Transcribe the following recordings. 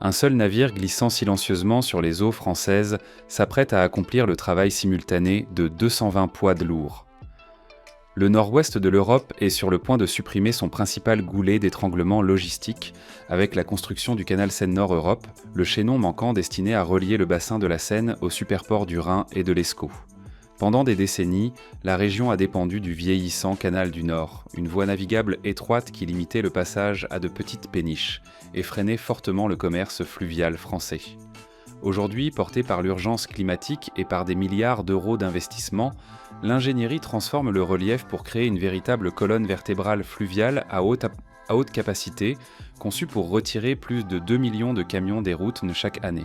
Un seul navire glissant silencieusement sur les eaux françaises s'apprête à accomplir le travail simultané de 220 poids de lourd. Le nord-ouest de l'Europe est sur le point de supprimer son principal goulet d'étranglement logistique avec la construction du canal Seine-Nord-Europe, le chaînon manquant destiné à relier le bassin de la Seine aux superports du Rhin et de l'Escaut. Pendant des décennies, la région a dépendu du vieillissant canal du Nord, une voie navigable étroite qui limitait le passage à de petites péniches et freinait fortement le commerce fluvial français. Aujourd'hui, portée par l'urgence climatique et par des milliards d'euros d'investissement, l'ingénierie transforme le relief pour créer une véritable colonne vertébrale fluviale à haute capacité, conçue pour retirer plus de 2 millions de camions des routes chaque année.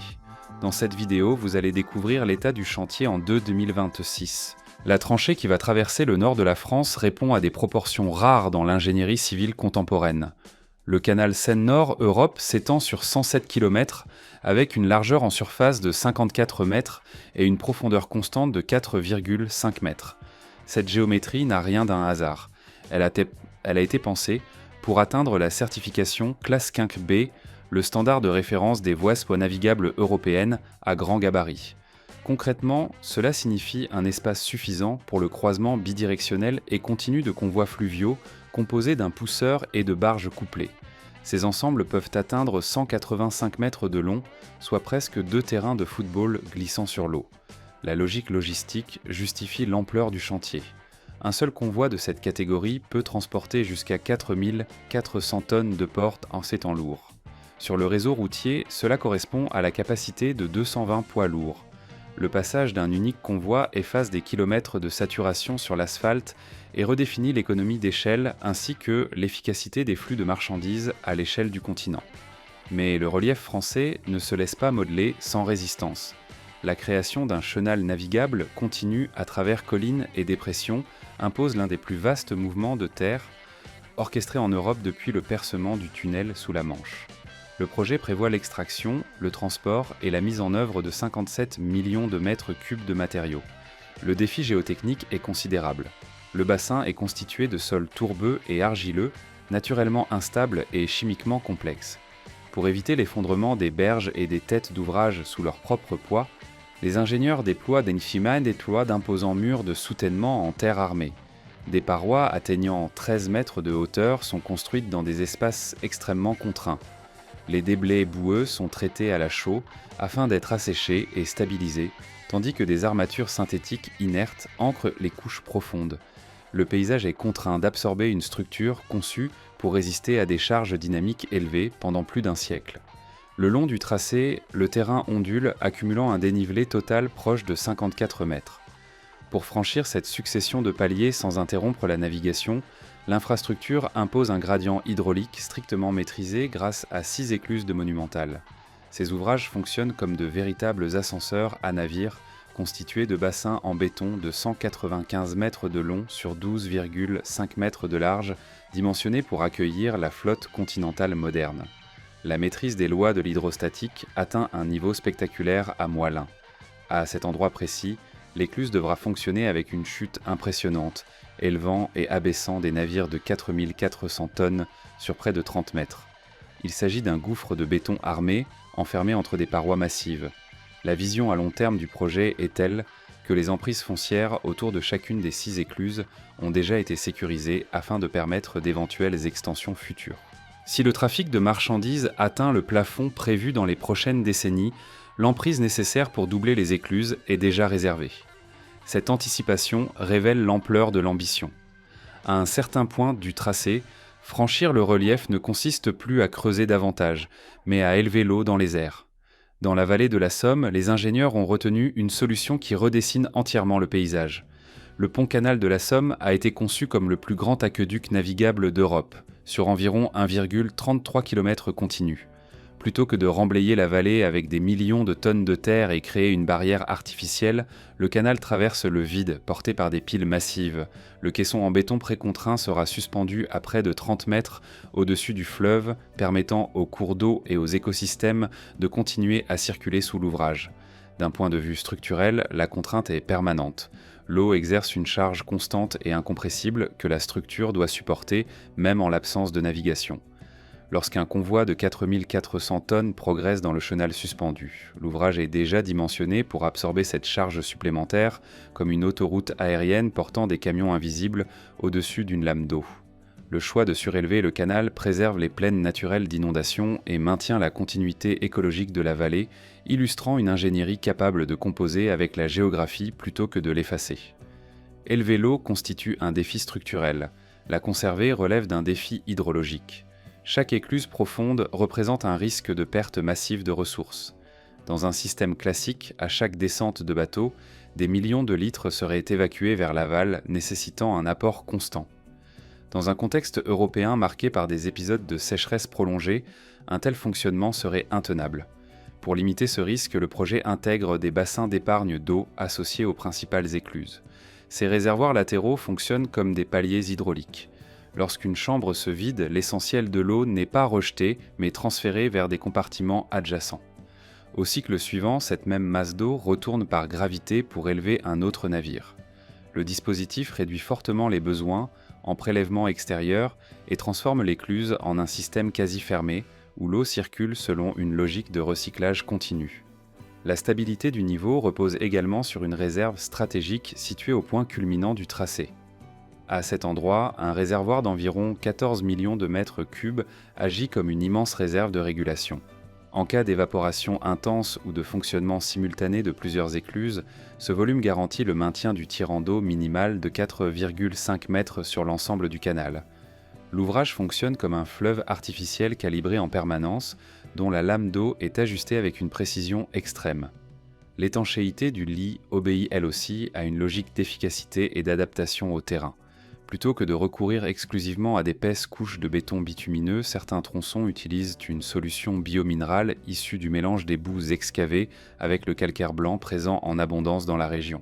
Dans cette vidéo, vous allez découvrir l'état du chantier en 2026. La tranchée qui va traverser le nord de la France répond à des proportions rares dans l'ingénierie civile contemporaine. Le canal Seine-Nord-Europe s'étend sur 107 km avec une largeur en surface de 54 mètres et une profondeur constante de 4,5 mètres. Cette géométrie n'a rien d'un hasard. Elle a été pensée pour atteindre la certification Classe Quinq B, le standard de référence des voies navigables européennes à grand gabarit. Concrètement, cela signifie un espace suffisant pour le croisement bidirectionnel et continu de convois fluviaux composés d'un pousseur et de barges couplées. Ces ensembles peuvent atteindre 185 mètres de long, soit presque 2 terrains de football glissant sur l'eau. La logique logistique justifie l'ampleur du chantier. Un seul convoi de cette catégorie peut transporter jusqu'à 4400 tonnes de portes en ces temps lourds. Sur le réseau routier, cela correspond à la capacité de 220 poids lourds. Le passage d'un unique convoi efface des kilomètres de saturation sur l'asphalte et redéfinit l'économie d'échelle ainsi que l'efficacité des flux de marchandises à l'échelle du continent. Mais le relief français ne se laisse pas modeler sans résistance. La création d'un chenal navigable continu à travers collines et dépressions impose l'un des plus vastes mouvements de terre orchestrés en Europe depuis le percement du tunnel sous la Manche. Le projet prévoit l'extraction, le transport et la mise en œuvre de 57 millions de mètres cubes de matériaux. Le défi géotechnique est considérable. Le bassin est constitué de sols tourbeux et argileux, naturellement instables et chimiquement complexes. Pour éviter l'effondrement des berges et des têtes d'ouvrage sous leur propre poids, les ingénieurs déploient d'imposants murs de soutènement en terre armée. Des parois atteignant 13 mètres de hauteur sont construites dans des espaces extrêmement contraints. Les déblais boueux sont traités à la chaux afin d'être asséchés et stabilisés, tandis que des armatures synthétiques inertes ancrent les couches profondes. Le paysage est contraint d'absorber une structure conçue pour résister à des charges dynamiques élevées pendant plus d'un siècle. Le long du tracé, le terrain ondule, accumulant un dénivelé total proche de 54 mètres. Pour franchir cette succession de paliers sans interrompre la navigation, l'infrastructure impose un gradient hydraulique strictement maîtrisé grâce à 6 écluses de Monumental. Ces ouvrages fonctionnent comme de véritables ascenseurs à navire constitués de bassins en béton de 195 mètres de long sur 12,5 mètres de large, dimensionnés pour accueillir la flotte continentale moderne. La maîtrise des lois de l'hydrostatique atteint un niveau spectaculaire à Moilin. À cet endroit précis, l'écluse devra fonctionner avec une chute impressionnante, élevant et abaissant des navires de 4400 tonnes sur près de 30 mètres. Il s'agit d'un gouffre de béton armé, enfermé entre des parois massives. La vision à long terme du projet est telle que les emprises foncières autour de chacune des 6 écluses ont déjà été sécurisées afin de permettre d'éventuelles extensions futures. Si le trafic de marchandises atteint le plafond prévu dans les prochaines décennies, l'emprise nécessaire pour doubler les écluses est déjà réservée. Cette anticipation révèle l'ampleur de l'ambition. À un certain point du tracé, franchir le relief ne consiste plus à creuser davantage, mais à élever l'eau dans les airs. Dans la vallée de la Somme, les ingénieurs ont retenu une solution qui redessine entièrement le paysage. Le pont-canal de la Somme a été conçu comme le plus grand aqueduc navigable d'Europe, sur environ 1,33 km continu. Plutôt que de remblayer la vallée avec des millions de tonnes de terre et créer une barrière artificielle, le canal traverse le vide, porté par des piles massives. Le caisson en béton précontraint sera suspendu à près de 30 mètres au-dessus du fleuve, permettant aux cours d'eau et aux écosystèmes de continuer à circuler sous l'ouvrage. D'un point de vue structurel, la contrainte est permanente. L'eau exerce une charge constante et incompressible que la structure doit supporter, même en l'absence de navigation. lorsqu'un convoi de 4400 tonnes progresse dans le chenal suspendu. L'ouvrage est déjà dimensionné pour absorber cette charge supplémentaire, comme une autoroute aérienne portant des camions invisibles au-dessus d'une lame d'eau. Le choix de surélever le canal préserve les plaines naturelles d'inondation et maintient la continuité écologique de la vallée, illustrant une ingénierie capable de composer avec la géographie plutôt que de l'effacer. Élever l'eau constitue un défi structurel. La conserver relève d'un défi hydrologique. Chaque écluse profonde représente un risque de perte massive de ressources. Dans un système classique, à chaque descente de bateau, des millions de litres seraient évacués vers l'aval, nécessitant un apport constant. Dans un contexte européen marqué par des épisodes de sécheresse prolongée, un tel fonctionnement serait intenable. Pour limiter ce risque, le projet intègre des bassins d'épargne d'eau associés aux principales écluses. Ces réservoirs latéraux fonctionnent comme des paliers hydrauliques. Lorsqu'une chambre se vide, l'essentiel de l'eau n'est pas rejeté, mais transféré vers des compartiments adjacents. Au cycle suivant, cette même masse d'eau retourne par gravité pour élever un autre navire. Le dispositif réduit fortement les besoins en prélèvement extérieur et transforme l'écluse en un système quasi fermé, où l'eau circule selon une logique de recyclage continu. La stabilité du niveau repose également sur une réserve stratégique située au point culminant du tracé. À cet endroit, un réservoir d'environ 14 millions de mètres cubes agit comme une immense réserve de régulation. En cas d'évaporation intense ou de fonctionnement simultané de plusieurs écluses, ce volume garantit le maintien du tirant d'eau minimal de 4,5 mètres sur l'ensemble du canal. L'ouvrage fonctionne comme un fleuve artificiel calibré en permanence, dont la lame d'eau est ajustée avec une précision extrême. L'étanchéité du lit obéit elle aussi à une logique d'efficacité et d'adaptation au terrain. Plutôt que de recourir exclusivement à d'épaisses couches de béton bitumineux, certains tronçons utilisent une solution biominérale issue du mélange des boues excavées avec le calcaire blanc présent en abondance dans la région.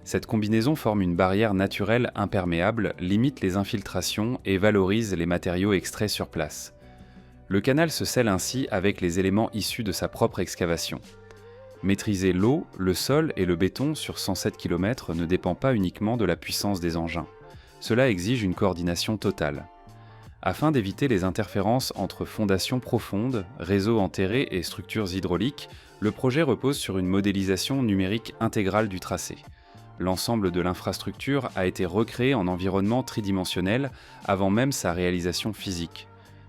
Cette combinaison forme une barrière naturelle imperméable, limite les infiltrations et valorise les matériaux extraits sur place. Le canal se scelle ainsi avec les éléments issus de sa propre excavation. Maîtriser l'eau, le sol et le béton sur 107 km ne dépend pas uniquement de la puissance des engins. Cela exige une coordination totale. Afin d'éviter les interférences entre fondations profondes, réseaux enterrés et structures hydrauliques, le projet repose sur une modélisation numérique intégrale du tracé. L'ensemble de l'infrastructure a été recréé en environnement tridimensionnel avant même sa réalisation physique.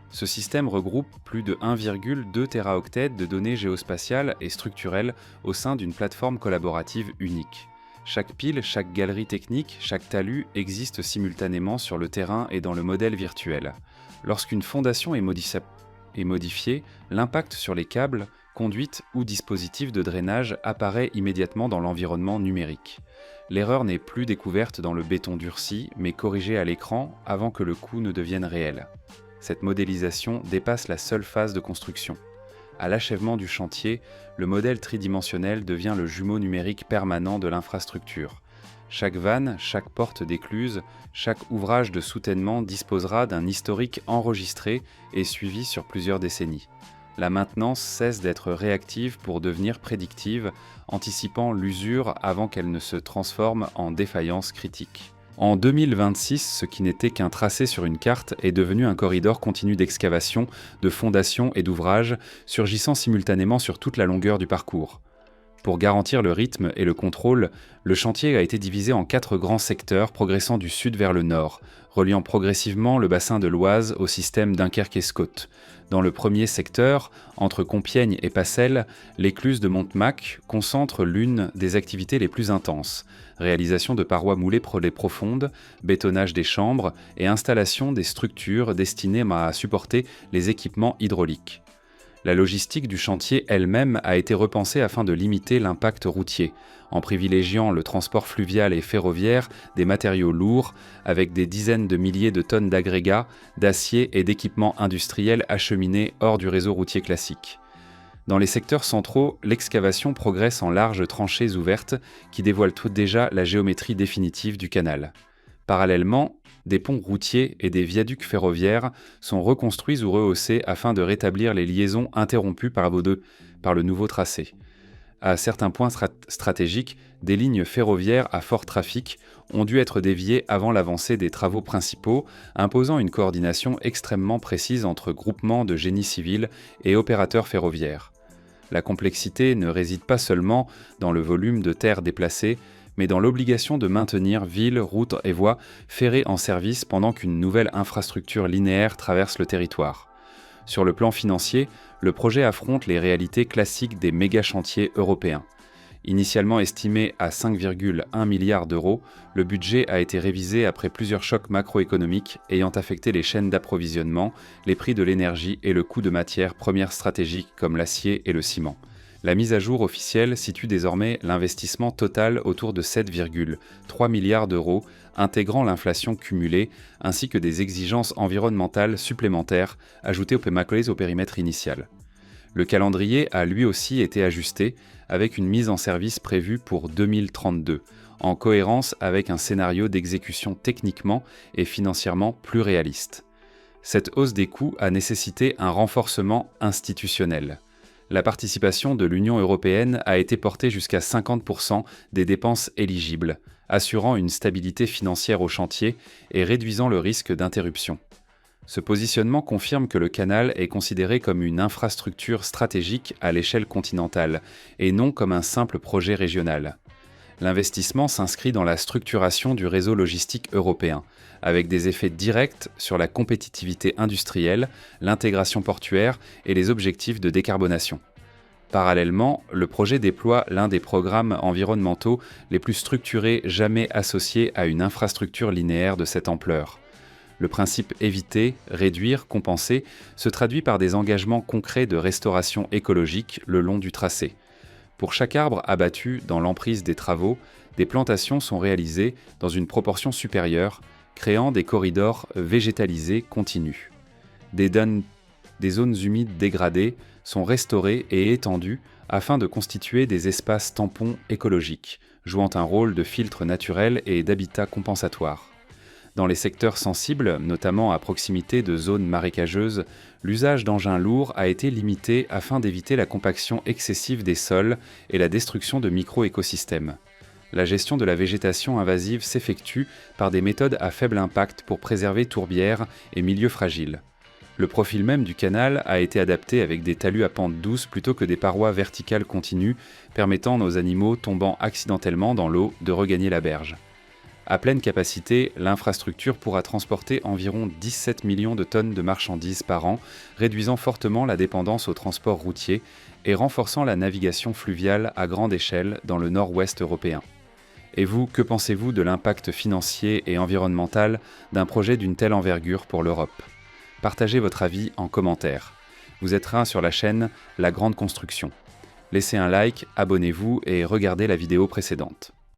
Ce système regroupe plus de 1,2 téraoctets de données géospatiales et structurelles au sein d'une plateforme collaborative unique. Chaque pile, chaque galerie technique, chaque talus existe simultanément sur le terrain et dans le modèle virtuel. Lorsqu'une fondation est modifiée, l'impact sur les câbles, conduites ou dispositifs de drainage apparaît immédiatement dans l'environnement numérique. L'erreur n'est plus découverte dans le béton durci, mais corrigée à l'écran avant que le coût ne devienne réel. Cette modélisation dépasse la seule phase de construction. À l'achèvement du chantier, le modèle tridimensionnel devient le jumeau numérique permanent de l'infrastructure. Chaque vanne, chaque porte d'écluse, chaque ouvrage de soutènement disposera d'un historique enregistré et suivi sur plusieurs décennies. La maintenance cesse d'être réactive pour devenir prédictive, anticipant l'usure avant qu'elle ne se transforme en défaillance critique. En 2026, ce qui n'était qu'un tracé sur une carte est devenu un corridor continu d'excavation, de fondations et d'ouvrages, surgissant simultanément sur toute la longueur du parcours. Pour garantir le rythme et le contrôle, le chantier a été divisé en 4 grands secteurs progressant du sud vers le nord, reliant progressivement le bassin de l'Oise au système Dunkerque-Escaut. Dans le premier secteur, entre Compiègne et Passel, l'écluse de Montemac concentre l'une des activités les plus intenses: réalisation de parois moulées profondes, bétonnage des chambres et installation des structures destinées à supporter les équipements hydrauliques. La logistique du chantier elle-même a été repensée afin de limiter l'impact routier, en privilégiant le transport fluvial et ferroviaire des matériaux lourds, avec des dizaines de milliers de tonnes d'agrégats, d'acier et d'équipements industriels acheminés hors du réseau routier classique. Dans les secteurs centraux, l'excavation progresse en larges tranchées ouvertes qui dévoilent tout déjà la géométrie définitive du canal. Parallèlement, des ponts routiers et des viaducs ferroviaires sont reconstruits ou rehaussés afin de rétablir les liaisons interrompues par le nouveau tracé. À certains points stratégiques, des lignes ferroviaires à fort trafic ont dû être déviées avant l'avancée des travaux principaux, imposant une coordination extrêmement précise entre groupements de génie civil et opérateurs ferroviaires. La complexité ne réside pas seulement dans le volume de terre déplacée, mais dans l'obligation de maintenir villes, routes et voies ferrées en service pendant qu'une nouvelle infrastructure linéaire traverse le territoire. Sur le plan financier, le projet affronte les réalités classiques des méga-chantiers européens. Initialement estimé à 5,1 milliards d'euros, le budget a été révisé après plusieurs chocs macroéconomiques ayant affecté les chaînes d'approvisionnement, les prix de l'énergie et le coût de matières premières stratégiques comme l'acier et le ciment. La mise à jour officielle situe désormais l'investissement total autour de 7,3 milliards d'euros, intégrant l'inflation cumulée ainsi que des exigences environnementales supplémentaires ajoutées au périmètre initial. Le calendrier a lui aussi été ajusté, avec une mise en service prévue pour 2032, en cohérence avec un scénario d'exécution techniquement et financièrement plus réaliste. Cette hausse des coûts a nécessité un renforcement institutionnel. La participation de l'Union européenne a été portée jusqu'à 50% des dépenses éligibles, assurant une stabilité financière au chantier et réduisant le risque d'interruption. Ce positionnement confirme que le canal est considéré comme une infrastructure stratégique à l'échelle continentale, et non comme un simple projet régional. L'investissement s'inscrit dans la structuration du réseau logistique européen, avec des effets directs sur la compétitivité industrielle, l'intégration portuaire et les objectifs de décarbonation. Parallèlement, le projet déploie l'un des programmes environnementaux les plus structurés jamais associés à une infrastructure linéaire de cette ampleur. Le principe éviter, réduire, compenser se traduit par des engagements concrets de restauration écologique le long du tracé. Pour chaque arbre abattu dans l'emprise des travaux, des plantations sont réalisées dans une proportion supérieure, créant des corridors végétalisés continus. Des zones humides dégradées sont restaurées et étendues afin de constituer des espaces tampons écologiques, jouant un rôle de filtre naturel et d'habitat compensatoire. Dans les secteurs sensibles, notamment à proximité de zones marécageuses, l'usage d'engins lourds a été limité afin d'éviter la compaction excessive des sols et la destruction de micro-écosystèmes. La gestion de la végétation invasive s'effectue par des méthodes à faible impact pour préserver tourbières et milieux fragiles. Le profil même du canal a été adapté avec des talus à pente douce plutôt que des parois verticales continues, permettant aux animaux tombant accidentellement dans l'eau de regagner la berge. À pleine capacité, l'infrastructure pourra transporter environ 17 millions de tonnes de marchandises par an, réduisant fortement la dépendance au transport routier et renforçant la navigation fluviale à grande échelle dans le nord-ouest européen. Et vous, que pensez-vous de l'impact financier et environnemental d'un projet d'une telle envergure pour l'Europe ? Partagez votre avis en commentaire. Vous êtes sur la chaîne La Grande Construction. Laissez un like, abonnez-vous et regardez la vidéo précédente.